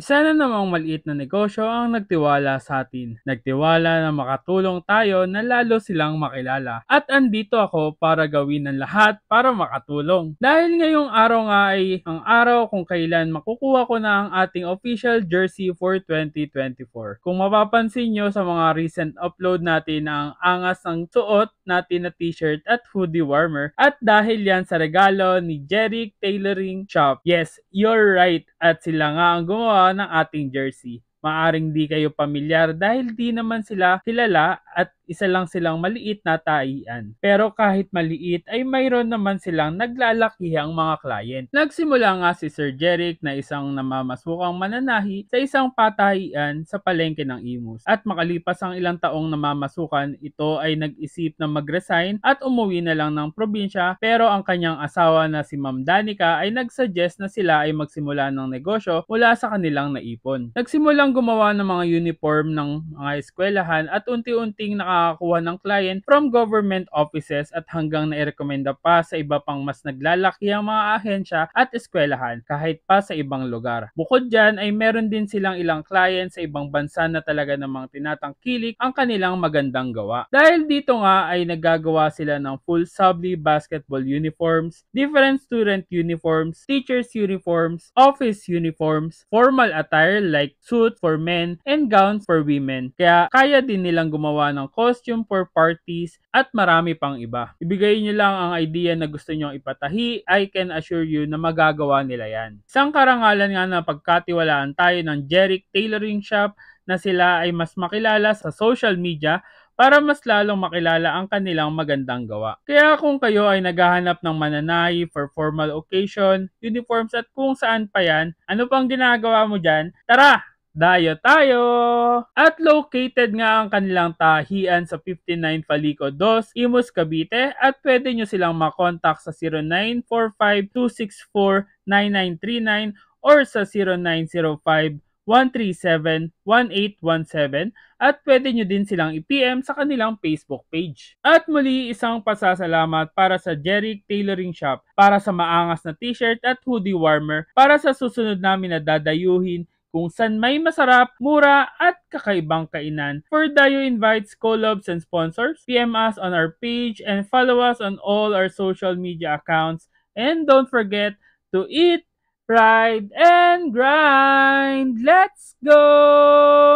Isa na namang maliit na negosyo ang nagtiwala sa atin. Nagtiwala na makatulong tayo na lalo silang makilala. At andito ako para gawin ang lahat para makatulong. Dahil ngayong araw nga ay ang araw kung kailan makukuha ko na ang ating official jersey for 2024. Kung mapapansin nyo sa mga recent upload natin na ang angas ng suot natin na t-shirt at hoodie warmer. At dahil yan sa regalo ni Jeric Tailoring Shop. Yes, you're right. At sila nga ang gumawa ng ating jersey. Maaring di kayo pamilyar dahil di naman sila kilala at isa lang silang maliit na taian. Pero kahit maliit ay mayroon naman silang naglalakihang mga client. Nagsimula nga si Sir Jeric na isang namamasukang mananahi sa isang pataian sa palengke ng Imus. At makalipas ang ilang taong namamasukan, ito ay nag-isip na mag-resign at umuwi na lang ng probinsya, pero ang kanyang asawa na si Ma'am Danica ay nag-suggest na sila ay magsimula ng negosyo mula sa kanilang naipon. Nagsimulang gumawa ng mga uniform ng mga eskwelahan at unti-unting nakakakuha ng client from government offices at hanggang nairekomenda pa sa iba pang mas naglalakihang mga ahensya at eskwelahan kahit pa sa ibang lugar. Bukod dyan ay meron din silang ilang clients sa ibang bansa na talaga namang tinatangkilik ang kanilang magandang gawa. Dahil dito nga ay nagagawa sila ng full subli basketball uniforms, different student uniforms, teachers uniforms, office uniforms, formal attire like suit for men and gowns for women. Kaya kaya din nilang gumawa ng costume for parties at marami pang iba. Ibigay nyo lang ang idea na gusto nyong ipatahi, I can assure you na magagawa nila yan. Isang karangalan nga na pagkatiwalaan tayo ng Jeric Tailoring Shop na sila ay mas makilala sa social media para mas lalong makilala ang kanilang magandang gawa. Kaya kung kayo ay naghahanap ng mananahi for formal occasion, uniforms at kung saan pa yan, ano pang ginagawa mo dyan? Tara! Dayo tayo! At located nga ang kanilang tahian sa 59 Falico 2, Imus, Cavite at pwede nyo silang makontak sa 0945-264-9939 or sa 0905-137-1817 at pwede nyo din silang i-PM sa kanilang Facebook page. At muli isang pasasalamat para sa Jeric Tailoring Shop para sa maangas na t-shirt at hoodie warmer para sa susunod namin na dadayuhin kung saan may masarap, mura at kakaibang kainan. For Dayo Invites, collabs and sponsors, PM us on our page and follow us on all our social media accounts. And don't forget to eat, ride, and grind. Let's go!